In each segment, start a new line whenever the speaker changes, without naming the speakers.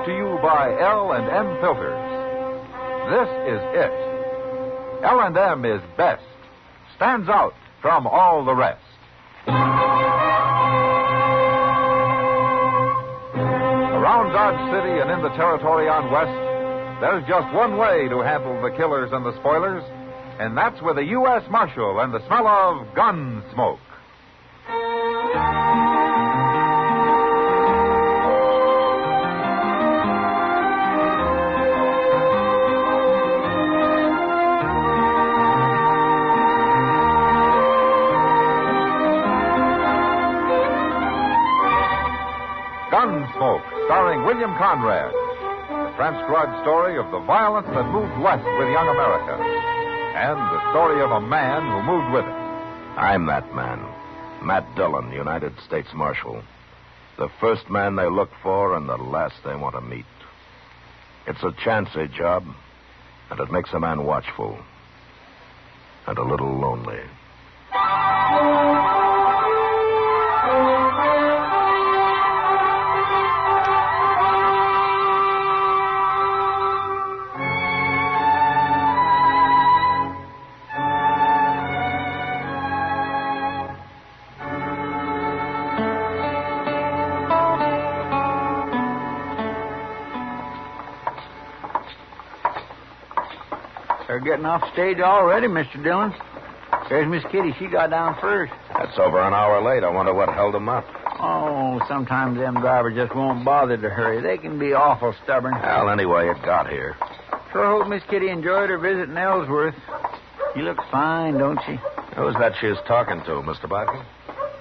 to you by L&M Filters. This is it. L&M is best. Stands out from all the rest. Around Dodge City and in the territory on West, there's just one way to handle the killers and the spoilers, and that's with a U.S. Marshal and the smell of Gunsmoke. Gunsmoke, starring William Conrad. The transcribed story of the violence that moved west with young America. And the story of a man who moved with it.
I'm that man. Matt Dillon, United States Marshal. The first man they look for and the last they want to meet. It's a chancy job, and it makes a man watchful. And a little lonely.
They're getting off stage already, Mr. Dillon. There's Miss Kitty. She got down first.
That's over an hour late. I wonder what held them up.
Oh, sometimes them drivers just won't bother to hurry. They can be awful stubborn.
Well, anyway, it got here.
Sure hope Miss Kitty enjoyed her visit in Ellsworth. She looks fine, don't she?
Who's that she was talking to, Mr. Bodkin?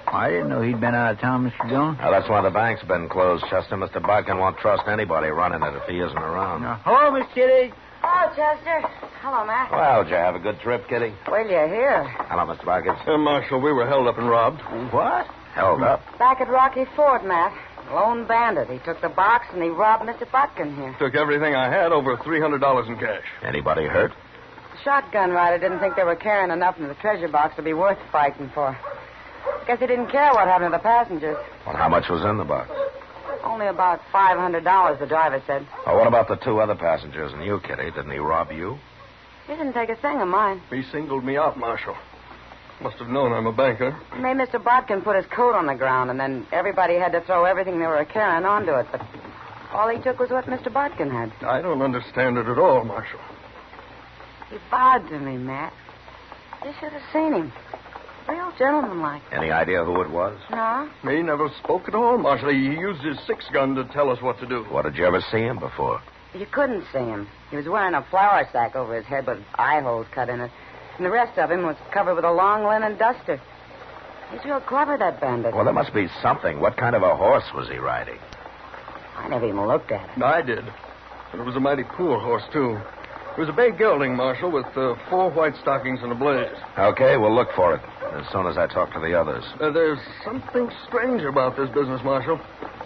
I didn't know he'd been out of town, Mr. Dillon.
Well, that's why the bank's been closed, Chester. Mr. Bodkin won't trust anybody running it if he isn't around.
Hello, Miss Kitty.
Hello, Chester. Hello, Matt.
Well, did you have a good trip, Kitty?
Well, you're here.
Hello, Mr. Bodkin.
Marshal, we were held up and robbed.
What?
Held up?
Back at Rocky Ford, Matt. Lone bandit. He took the box and he robbed Mr. Bodkin here.
Took everything I had, over $300 in cash.
Anybody hurt?
The shotgun rider didn't think they were carrying enough in the treasure box to be worth fighting for. Guess he didn't care what happened to the passengers.
Well, how much was in the box?
Only about $500, the driver said.
Oh, what about the two other passengers and you, Kitty? Didn't he rob you?
He didn't take a thing of mine.
He singled me out, Marshal. Must have known I'm a banker.
He made Mr. Bodkin put his coat on the ground, and then everybody had to throw everything they were carrying onto it. But all he took was what Mr. Bodkin had.
I don't understand it at all, Marshal.
He bowed to me, Matt. You should have seen him. Real gentlemanlike.
Any idea who it was?
No.
He never spoke at all, Marshal. He used his six-gun to tell us what to do.
What, did you ever see him before?
You couldn't see him. He was wearing a flour sack over his head with eye holes cut in it. And the rest of him was covered with a long linen duster. He's real clever, that bandit.
Well, there must be something. What kind of a horse was he riding?
I never even looked at him.
I did. And it was a mighty poor horse, too. It was a bay gelding, Marshal, with 4 white stockings and a blaze.
Okay, we'll look for it as soon as I talk to the others.
There's something strange about this business, Marshal.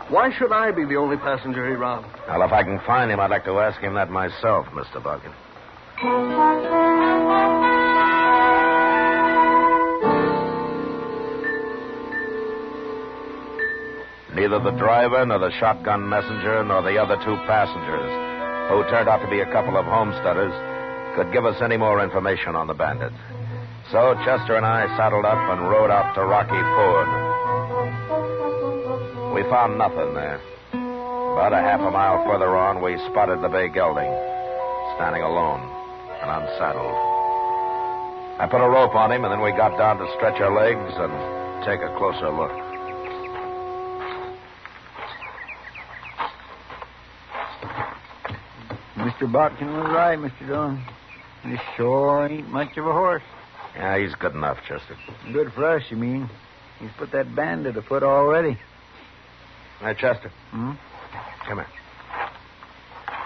Why should I be the only passenger he robbed?
Well, if I can find him, I'd like to ask him that myself, Mr. Bodkin. Neither the driver, nor the shotgun messenger, nor the other 2 passengers, who turned out to be a couple of homesteaders, could give us any more information on the bandit. So Chester and I saddled up and rode out to Rocky Ford. We found nothing there. About a half a mile further on, we spotted the bay gelding, standing alone and unsaddled. I put a rope on him, and then we got down to stretch our legs and take a closer look.
Mr. Bodkin was right, Mr. Dillon. This sure ain't much of a horse.
Yeah, he's good enough, Chester.
Good for us, you mean? He's put that bandit afoot already.
Hey, Chester.
Hmm?
Come here.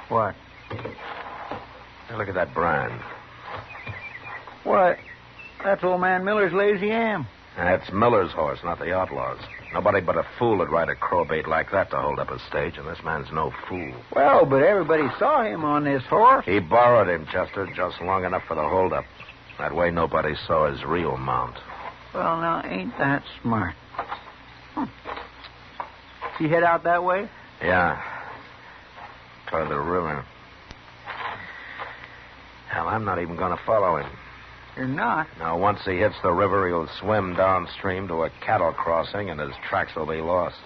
What?
Hey, look at that brand.
What? That's old man Miller's lazy am.
That's Miller's horse, not the outlaw's. Nobody but a fool would ride a crowbait like that to hold up a stage, and this man's no fool.
Well, but everybody saw him on this horse.
He borrowed him, Chester, just long enough for the holdup. That way nobody saw his real mount.
Well, now, ain't that smart? He head out that way?
Yeah. toward the river. Hell, I'm not even going to follow him.
You're not?
Now, once he hits the river, he'll swim downstream to a cattle crossing, and his tracks will be lost.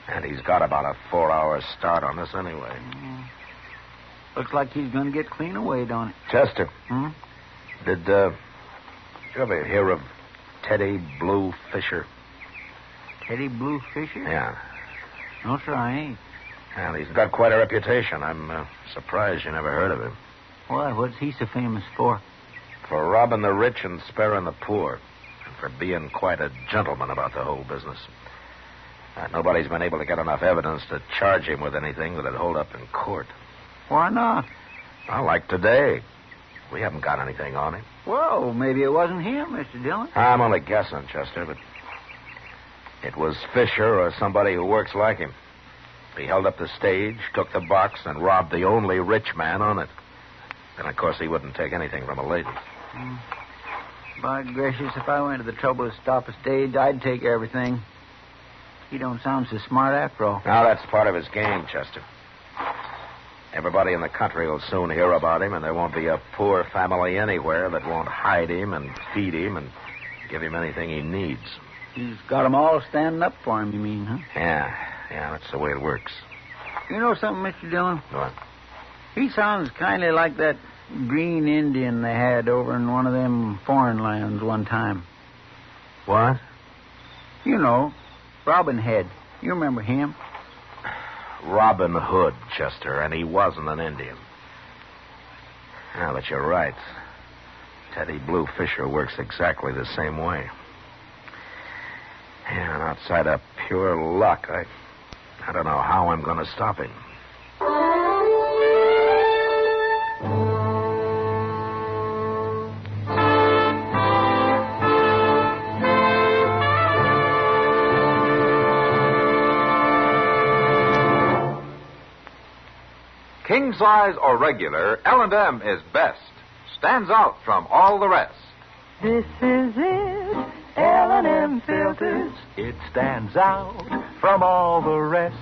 And he's got about a 4-hour start on us anyway.
Looks like he's going to get clean away, don't it?
Chester.
Hmm?
Did you ever hear of Teddy Blue Fisher?
Teddy Blue Fisher?
Yeah.
No, sir, I ain't.
Well, he's got quite a reputation. I'm surprised you never heard of him.
Why, what's he so famous for?
For robbing the rich and sparing the poor. And for being quite a gentleman about the whole business. Nobody's been able to get enough evidence to charge him with anything that'd hold up in court.
Why not?
Well, like today. We haven't got anything on him.
Well, maybe it wasn't him, Mr. Dillon.
I'm only guessing, Chester, but it was Fisher or somebody who works like him. He held up the stage, took the box, and robbed the only rich man on it. And, of course, he wouldn't take anything from a lady.
By gracious, if I went to the trouble to stop a stage, I'd take everything. He don't sound so smart after all.
Now, that's part of his game, Chester. Everybody in the country will soon hear about him, and there won't be a poor family anywhere that won't hide him and feed him and give him anything he needs.
He's got 'em all standing up for him, you mean, huh?
Yeah, that's the way it works.
You know something, Mr. Dillon?
What?
He sounds kind of like that green Indian they had over in one of them foreign lands one time.
What?
You know, Robin Head. You remember him?
Robin Hood, Chester, and he wasn't an Indian. Yeah, but you're right. Teddy Blue Fisher works exactly the same way. Yeah, and outside of pure luck, I don't know how I'm going to stop him.
King size or regular, L&M is best. Stands out from all the rest.
This is it, L&M filters.
It stands out from all the rest.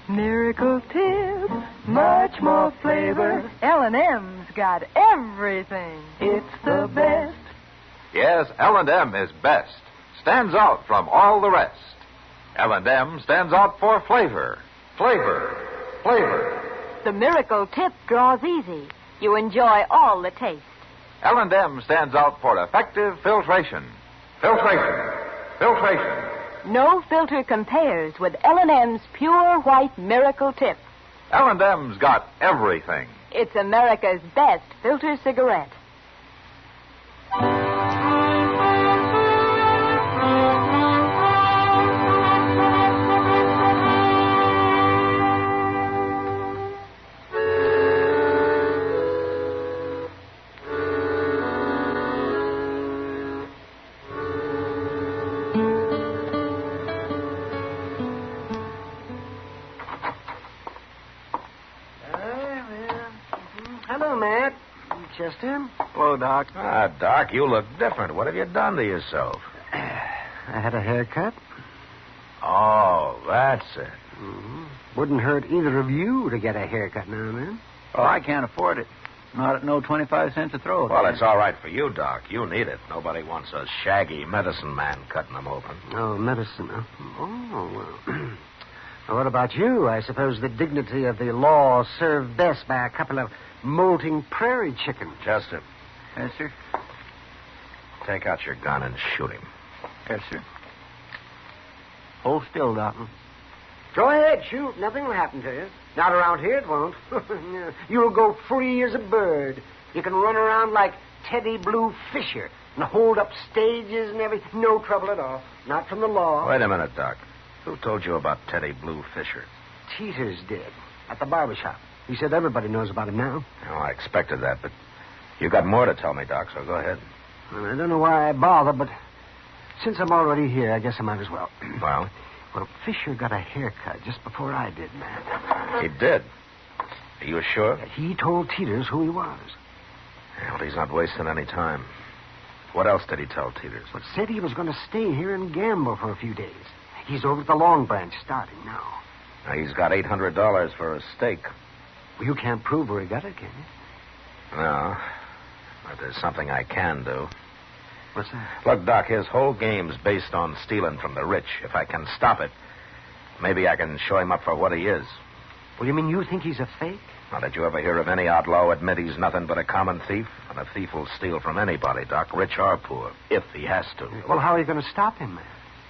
Miracle tip, much more flavor. L&M's got everything.
It's the best.
Yes, L&M is best. Stands out from all the rest. L&M stands out for flavor. Flavor. Flavor.
The miracle tip draws easy. You enjoy all the taste.
L&M stands out for effective filtration. Filtration. Filtration.
No filter compares with L&M's pure white miracle tip.
L&M's got everything.
It's America's best filter cigarette.
Hello, Matt. Chester.
Hello, Doc. Doc, you look different. What have you done to yourself?
I had a haircut.
Oh, that's it.
Mm-hmm. Wouldn't hurt either of you to get a haircut now and then. Oh, I can't afford it. Not at no 25 cents a throw.
Well, it's all right for you, Doc. You need it. Nobody wants a shaggy medicine man cutting them open.
Oh, medicine. Huh? Oh, well. Well, what about you? I suppose the dignity of the law served best by a couple of molting prairie chickens.
Chester.
Yes, sir.
Take out your gun and shoot him.
Yes, sir. Hold still, Doctor.
Go ahead, shoot. Nothing will happen to you. Not around here, it won't. You'll go free as a bird. You can run around like Teddy Blue Fisher and hold up stages and everything. No trouble at all. Not from the law.
Wait a minute, Doc. Who told you about Teddy Blue Fisher?
Teeters did. At the barber shop. He said everybody knows about him now.
Oh, I expected that, but you got more to tell me, Doc, so go ahead.
Well, I don't know why I bother, but since I'm already here, I guess I might as well.
Well?
Well, Fisher got a haircut just before I did, Matt.
He did? Are you sure?
He told Teeters who he was.
Well, he's not wasting any time. What else did he tell Teeters?
But said he was going to stay here and gamble for a few days. He's over at the Long Branch starting now.
Now, he's got $800 for a stake.
Well, you can't prove where he got it, can you?
No. But there's something I can do.
What's that?
Look, Doc, his whole game's based on stealing from the rich. If I can stop it, maybe I can show him up for what he is.
Well, you mean you think he's a fake?
Now, did you ever hear of any outlaw admit he's nothing but a common thief? And a thief will steal from anybody, Doc, rich or poor, if he has to.
Well, how are you going to stop him, man?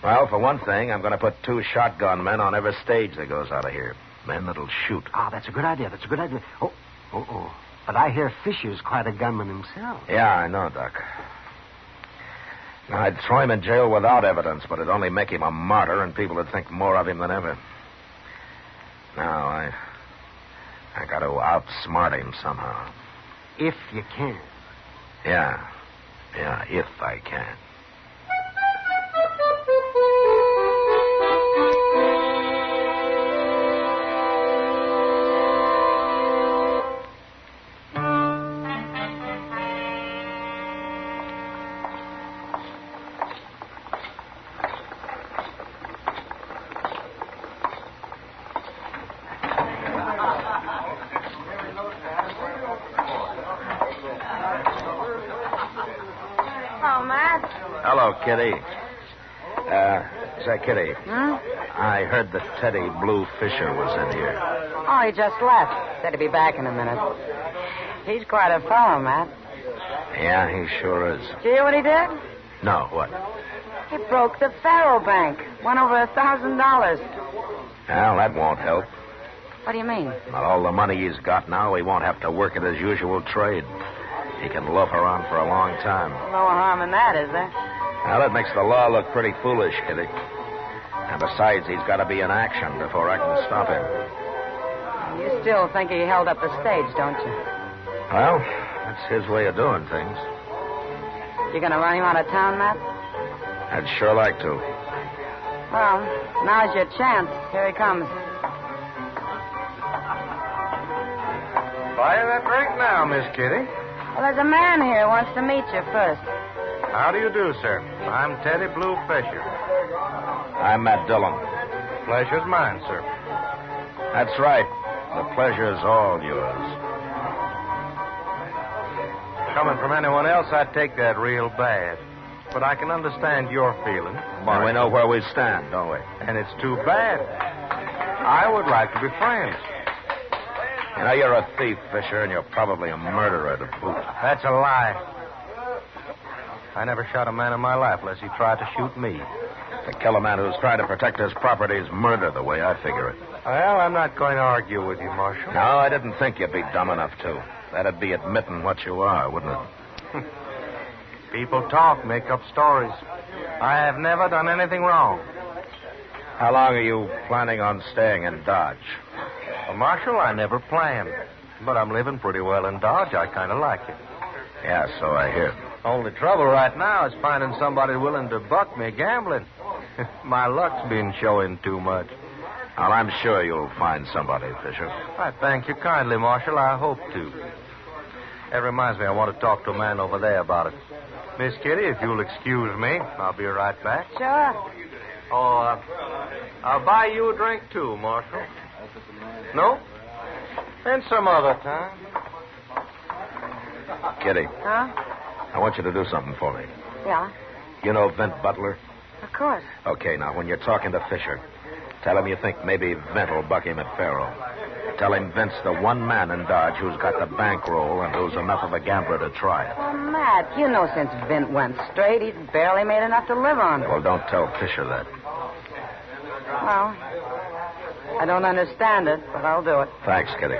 Well, for one thing, I'm going to put 2 shotgun men on every stage that goes out of here. Men that'll shoot.
Ah, that's a good idea. That's a good idea. Oh. But I hear Fisher's quite a gunman himself.
Yeah, I know, Doc. Now, I'd throw him in jail without evidence, but it'd only make him a martyr, and people would think more of him than ever. Now, I got to outsmart him somehow.
If you can.
Yeah, if I can. Hello, Kitty. Say, Kitty. I heard that Teddy Blue Fisher was in here.
Oh, he just left. Said he'd be back in a minute. He's quite a fellow, Matt.
Yeah, he sure is.
Did you hear what he did?
No, what?
He broke the Faro Bank. Won over $1,000.
Well, that won't help.
What do you mean?
Not all the money he's got now, he won't have to work at his usual trade. He can loaf around for a long time.
No harm in that, is there?
Well, that makes the law look pretty foolish, Kitty. And besides, he's got to be in action before I can stop him.
You still think he held up the stage, don't you?
Well, that's his way of doing things.
You gonna run him out of town, Matt?
I'd sure like to.
Well, now's your chance. Here he comes.
Fire that drink now, Miss Kitty.
Well, there's a man here who wants to meet you first.
How do you do, sir? I'm Teddy Blue Fisher.
I'm Matt Dillon.
Pleasure's mine, sir.
That's right. The pleasure's all yours.
Coming from anyone else, I'd take that real bad. But I can understand your feeling.
And we know where we stand, don't we?
And it's too bad. I would like to be friends.
You know, you're a thief, Fisher, and you're probably a murderer to boot.
That's a lie. I never shot a man in my life unless he tried to shoot me.
To kill a man who's trying to protect his property is murder, the way I figure it.
Well, I'm not going to argue with you, Marshal.
No, I didn't think you'd be dumb enough to. That'd be admitting what you are, wouldn't it?
People talk, make up stories. I have never done anything wrong.
How long are you planning on staying in Dodge?
Well, Marshal, I never planned. But I'm living pretty well in Dodge. I kind of like it.
Yeah, so I hear.
Only trouble right now is finding somebody willing to buck me gambling. My luck's been showing too much.
Well, I'm sure you'll find somebody, Fisher.
I thank you kindly, Marshal. I hope to. That reminds me, I want to talk to a man over there about it. Miss Kitty, if you'll excuse me, I'll be right back.
Sure.
Oh, I'll buy you a drink, too, Marshal. No? Then some other time.
Kitty.
Huh?
I want you to do something for me.
Yeah?
You know Vint Butler?
Of course.
Okay, now, when you're talking to Fisher, tell him you think maybe Vint will buck him at Faro. Tell him Vint's the one man in Dodge who's got the bankroll and who's enough of a gambler to try it.
Well, Matt, you know since Vint went straight, he's barely made enough to live on.
Well, don't tell Fisher that.
Well, I don't understand it, but I'll do it.
Thanks, Kitty.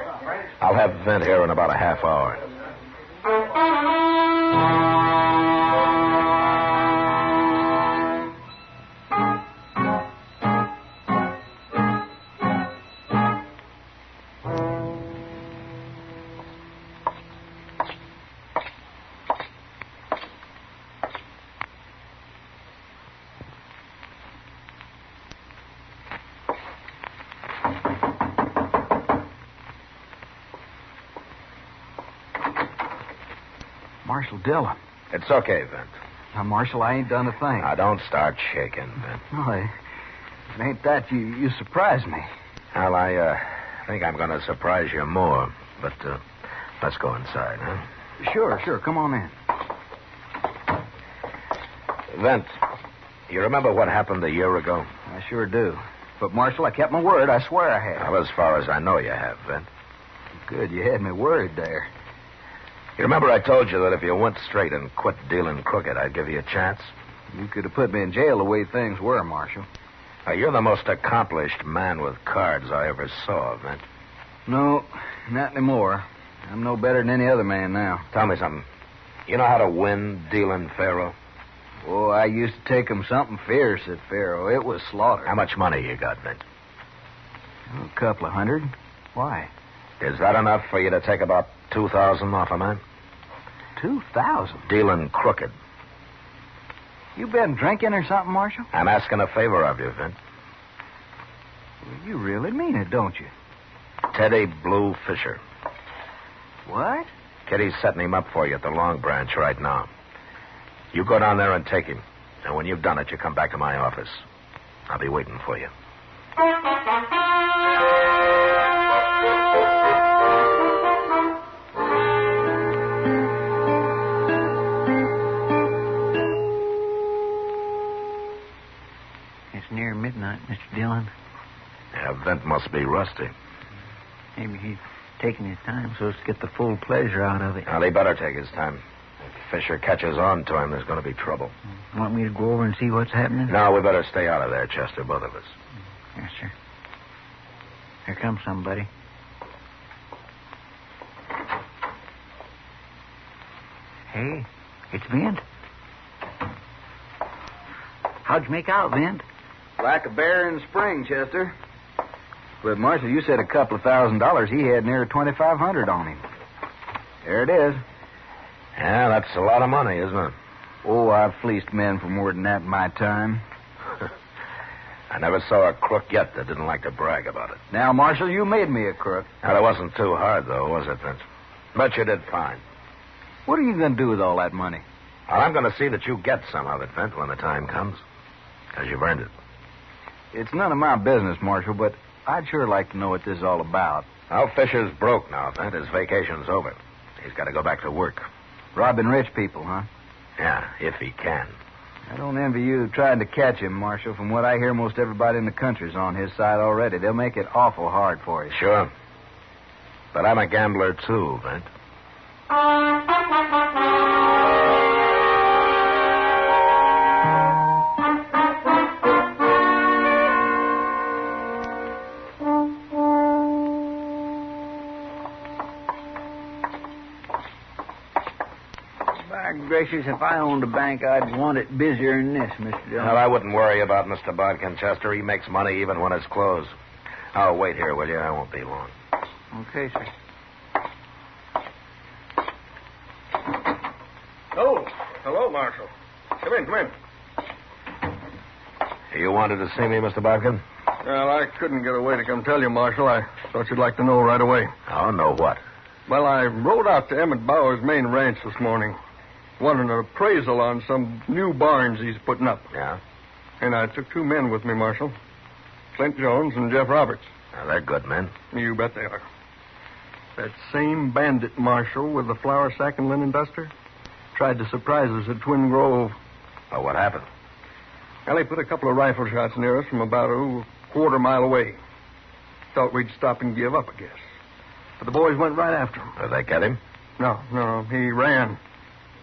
I'll have Vint here in about a half hour.
Marshal Dillon.
It's okay, Vint.
Now, Marshal, I ain't done a thing.
Now, don't start shaking, Vint.
No, it ain't that. You surprised me.
Well, I think I'm going to surprise you more. But let's go inside, huh?
Sure. Come on in.
Vent, you remember what happened a year ago?
I sure do. But, Marshal, I kept my word. I swear I have.
Well, as far as I know, you have, Vent.
Good, you had me worried there.
You remember I told you that if you went straight and quit dealing crooked, I'd give you a chance?
You could have put me in jail the way things were, Marshal.
Now, you're the most accomplished man with cards I ever saw, Vent.
No, not anymore. I'm no better than any other man now.
Tell me something. You know how to win dealing faro?
Oh, I used to take 'em something fierce at faro. It was slaughter.
How much money you got, Vent?
A couple of hundred. Why?
Is that enough for you to take about 2,000 off a man?
2,000?
Dealing crooked.
You been drinking or something, Marshal?
I'm asking a favor of you, Vent.
Well, you really mean it, don't you?
Teddy Blue Fisher.
What?
Kitty's setting him up for you at the Long Branch right now. You go down there and take him. And when you've done it, you come back to my office. I'll be waiting for you.
It's near midnight, Mr. Dillon.
Yeah, Vent must be rusty.
Maybe he's taking his time so as to get the full pleasure out of it.
Well, he better take his time. If Fisher catches on to him, there's going to be trouble.
Want me to go over and see what's happening?
No, we better stay out of there, Chester, both of us.
Yes, sir. Here comes somebody. Hey, it's Vint. How'd you make out, Vint?
Like a bear in spring, Chester. But, Marshal, you said a couple of $1,000. He had near 2,500 on him. There it is.
Yeah, that's a lot of money, isn't it?
Oh, I've fleeced men for more than that in my time.
I never saw a crook yet that didn't like to brag about it.
Now, Marshal, you made me a crook.
Now, it wasn't too hard, though, was it, Vince? But you did fine.
What are you going to do with all that money?
Well, I'm going to see that you get some of it, Vince, when the time comes. Because you've earned it.
It's none of my business, Marshal, but I'd sure like to know what this is all about.
Well, Fisher's broke now, Vince. His vacation's over. He's got to go back to work.
Robbing rich people, huh?
Yeah, if he can.
I don't envy you trying to catch him, Marshal. From what I hear, most everybody in the country's on his side already. They'll make it awful hard for you.
Sure. But I'm a gambler, too, Vince.
Gracious, if I owned a bank, I'd want it busier than this, Mr. Dillon.
Well, I wouldn't worry about Mr. Bodkin, Chester. He makes money even when it's closed. Oh, wait here, will you? I won't be long.
Okay, sir.
Oh, hello, Marshal. Come in.
You wanted to see me, Mr. Bodkin?
Well, I couldn't get away to come tell you, Marshal. I thought you'd like to know right away.
Oh, know what?
Well, I rode out to Emmett Bauer's main ranch this morning. Wanted an appraisal on some new barns he's putting up.
Yeah?
And I took two men with me, Marshal. Clint Jones and Jeff Roberts.
Now, they're good men.
You bet they are. That same bandit, Marshal, with the flour sack and linen duster, tried to surprise us at Twin Grove.
Oh, what happened?
Well, he put a couple of rifle shots near us from about a quarter-mile away. Thought we'd stop and give up, I guess. But the boys went right after him.
Did they get him?
No, he ran.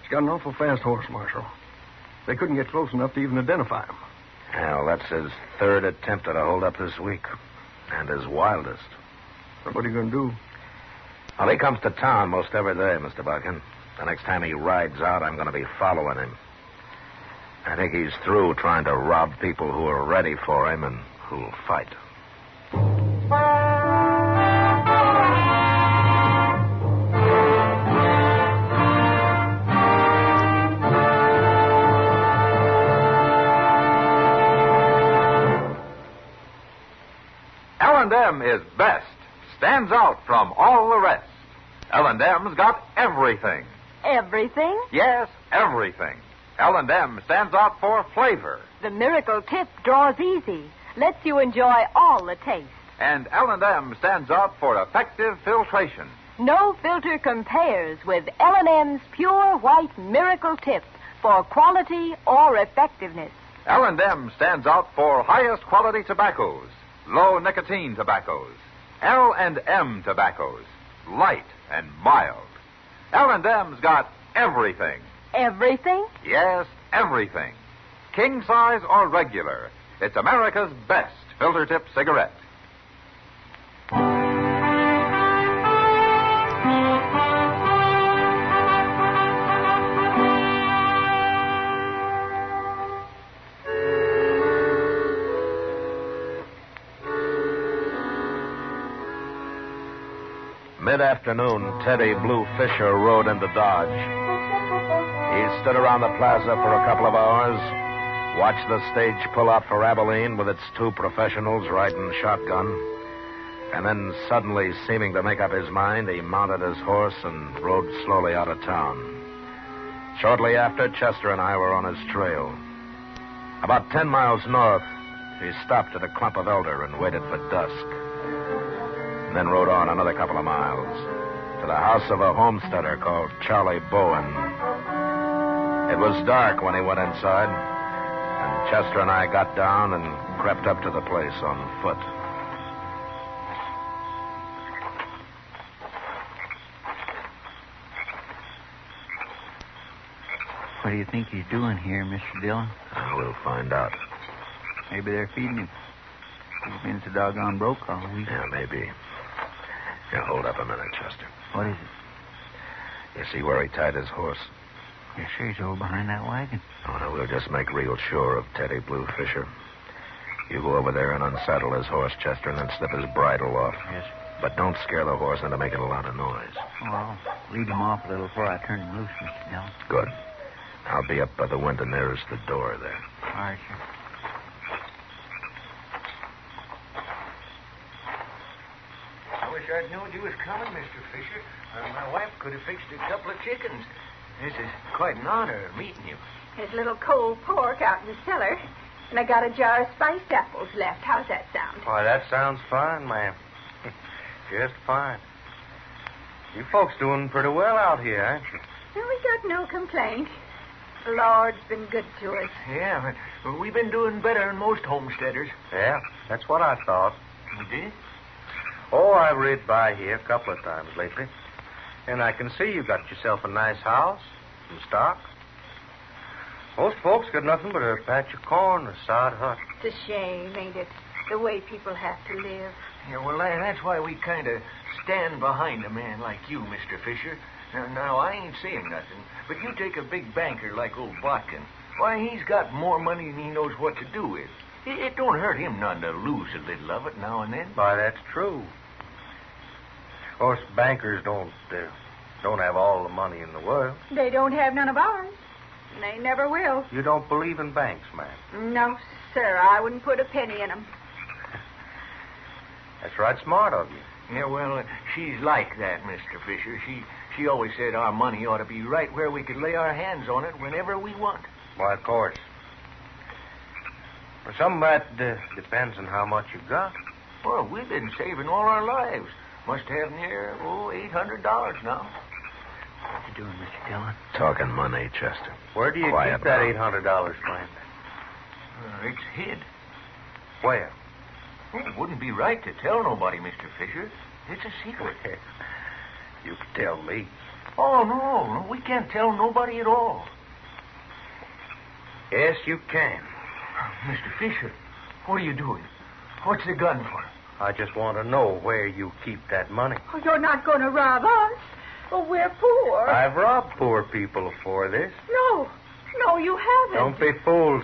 He's got an awful fast horse, Marshal. They couldn't get close enough to even identify him.
Well, that's his third attempt at a hold-up this week. And his wildest.
But what are you going to do?
Well, he comes to town most every day, Mr. Bodkin. The next time he rides out, I'm going to be following him. I think he's through trying to rob people who are ready for him and who'll fight.
L&M is best. Stands out from all the rest. L&M's got everything.
Everything?
Yes, everything. L&M stands out for flavor.
The miracle tip draws easy. Lets you enjoy all the taste.
And L&M stands up for effective filtration.
No filter compares with L&M's Pure White Miracle Tip for quality or effectiveness.
L&M stands out for highest quality tobaccos, low nicotine tobaccos, L&M tobaccos, light and mild. L&M's got everything.
Everything?
Yes, everything. King size or regular. It's America's best filter tip cigarette.
Mid-afternoon, Teddy Blue Fisher rode into Dodge. He stood around the plaza for a couple of hours, watched the stage pull out for Abilene with its two professionals riding shotgun, and then suddenly, seeming to make up his mind, he mounted his horse and rode slowly out of town. Shortly after, Chester and I were on his trail. About 10 miles north, he stopped at a clump of elder and waited for dusk. And then rode on another couple of miles to the house of a homesteader called Charlie Bowen. It was dark when he went inside, and Chester and I got down and crept up to the place on foot.
What do you think he's doing here, Mr. Dillon?
We'll find out.
Maybe they're feeding him. He's been so doggone broke all week.
Yeah, maybe. Here, hold up a minute, Chester.
What is it?
You see where he tied his horse?
Yes, sir. He's over behind that wagon.
Oh, no, we'll just make real sure of Teddy Blue Fisher. You go over there and unsaddle his horse, Chester, and then slip his bridle off.
Yes, sir.
But don't scare the horse into making a lot of noise.
Oh, I'll lead him off a little before I turn him loose, Mr. Dillon.
Good. I'll be up by the window nearest the door there.
All right, sir.
I wish I'd known you was coming, Mr. Fisher. My wife could have fixed a couple of chickens. This is quite an honor meeting you.
There's a little cold pork out in the cellar, and I got a jar of spiced apples left. How's that sound?
Why, that sounds fine, ma'am. Just fine. You folks doing pretty well out here, aren't you?
Well, we got no complaint. The Lord's been good to us.
Yeah, but we've been doing better than most homesteaders.
Yeah, that's what I thought.
You did?
Oh, I've rid by here a couple of times lately. And I can see you got yourself a nice house, some stock. Most folks got nothing but a patch of corn or a sod hut.
It's a shame, ain't it? The way people have to live.
Yeah, well, that's why we kind of stand behind a man like you, Mr. Fisher. Now, I ain't saying nothing, but you take a big banker like old Dobkin. Why, he's got more money than he knows what to do with. It don't hurt him none to lose a little of it now and then.
Why, that's true. Of course, bankers don't have all the money in the world.
They don't have none of ours. And they never will.
You don't believe in banks, ma'am?
No, sir. I wouldn't put a penny in them.
That's right smart of you.
Yeah, well, she's like that, Mr. Fisher. She always said our money ought to be right where we could lay our hands on it whenever we want.
Why, of course. Well, some of that depends on how much you got.
Well, we've been saving all our lives. Must have near, $800 now.
What you doing, Mr. Dillon?
Talking money, Chester.
Where do you
Quiet
keep that
now.
$800, friend?
It's hid.
Where?
It wouldn't be right to tell nobody, Mr. Fisher. It's a secret.
You can tell me.
Oh, no. We can't tell nobody at all.
Yes, you can.
Mr. Fisher, what are you doing? What's the gun for?
I just want to know where you keep that money.
Oh, you're not going to rob us. Oh, we're poor.
I've robbed poor people before this.
No, you haven't.
Don't be fools.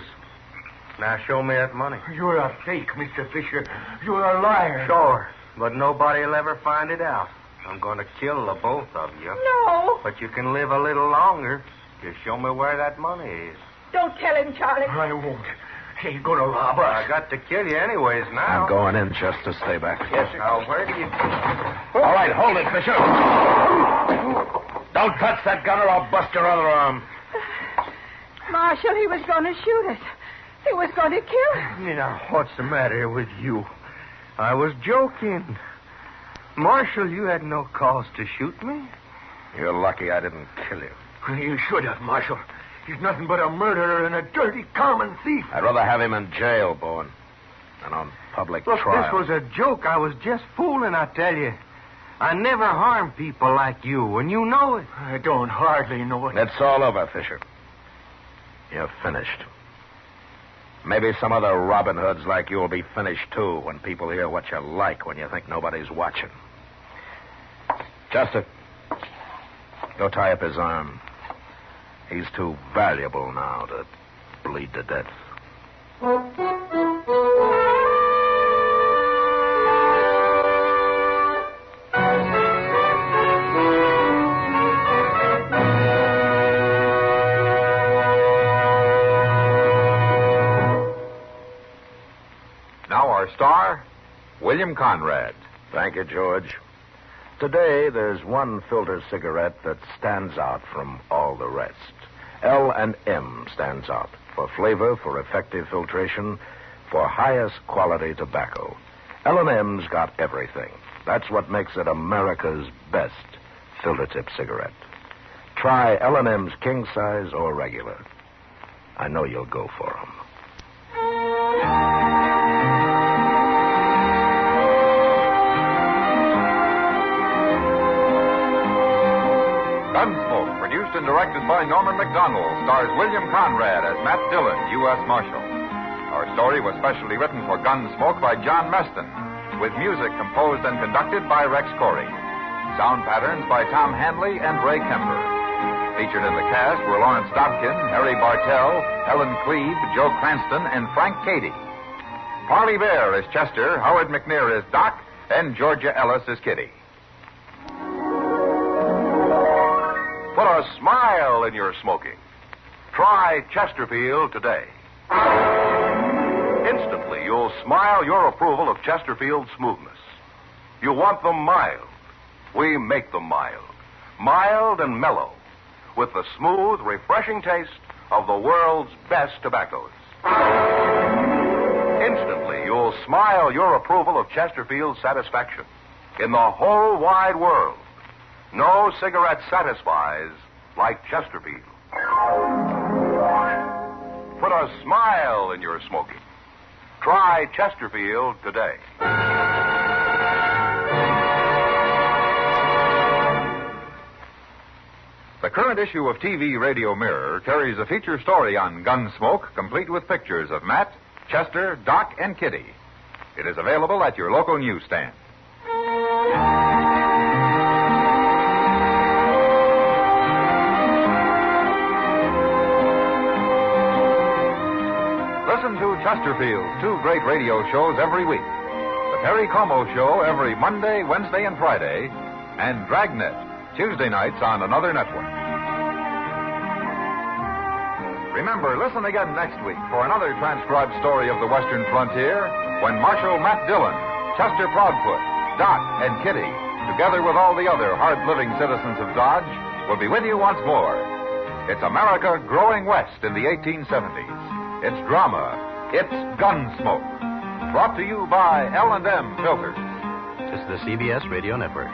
Now show me that money.
You're a fake, Mr. Fisher. You're a liar.
Sure, but nobody will ever find it out. I'm going to kill the both of you.
No.
But you can live a little longer. Just show me where that money is.
Don't tell him, Charlie.
I won't. He's going to rob us.
I got to kill you anyways now.
I'm going in, Chester. Stay back.
Yes, sir. Now, where do you...
All right, hold it, Fisher. Don't touch that gun or I'll bust your other arm.
Marshal, he was going to shoot us. He was going to kill us.
You know, what's the matter with you? I was joking. Marshal, you had no cause to shoot me.
You're lucky I didn't kill you.
You should have, Marshal. He's nothing but a murderer and a dirty common thief.
I'd rather have him in jail, Bowen, than on public
Look,
trial.
this was a joke. I was just fooling, I tell you. I never harm people like you, and you know it.
I don't hardly know it.
It's all over, Fisher. You're finished. Maybe some other Robin Hoods like you will be finished, too, when people hear what you're like when you think nobody's watching. Chester, go tie up his arm. He's too valuable now to bleed to death.
Now our star, William Conrad.
Thank you, George. Today, there's one filter cigarette that stands out from all the rest. L&M stands out for flavor, for effective filtration, for highest quality tobacco. L&M's got everything. That's what makes it America's best filter tip cigarette. Try L&M's king size or regular. I know you'll go for them.
Gunsmoke, produced and directed by Norman Macdonnell, stars William Conrad as Matt Dillon, U.S. Marshal. Our story was specially written for Gunsmoke by John Meston, with music composed and conducted by Rex Corey. Sound patterns by Tom Hanley and Ray Kemper. Featured in the cast were Lawrence Dobkin, Harry Bartell, Helen Kleeb, Joe Cranston, and Frank Cady. Parley Baer is Chester, Howard McNear is Doc, and Georgia Ellis is Kitty.
Put a smile in your smoking. Try Chesterfield today. Instantly, you'll smile your approval of Chesterfield's smoothness. You want them mild. We make them mild. Mild and mellow, with the smooth, refreshing taste of the world's best tobaccos. Instantly, you'll smile your approval of Chesterfield's satisfaction. In the whole wide world, no cigarette satisfies like Chesterfield. Put a smile in your smoking. Try Chesterfield today.
The current issue of TV Radio Mirror carries a feature story on Gunsmoke, complete with pictures of Matt, Chester, Doc, and Kitty. It is available at your local newsstand. Listen to Chesterfield's two great radio shows every week. The Perry Como Show every Monday, Wednesday, and Friday, and Dragnet, Tuesday nights on another network. Remember, listen again next week for another transcribed story of the Western frontier when Marshal Matt Dillon, Chester Proudfoot, Doc, and Kitty, together with all the other hard-living citizens of Dodge, will be with you once more. It's America growing west in the 1870s. It's drama. It's Gunsmoke. Brought to you by L&M Filters.
This is the CBS Radio Network.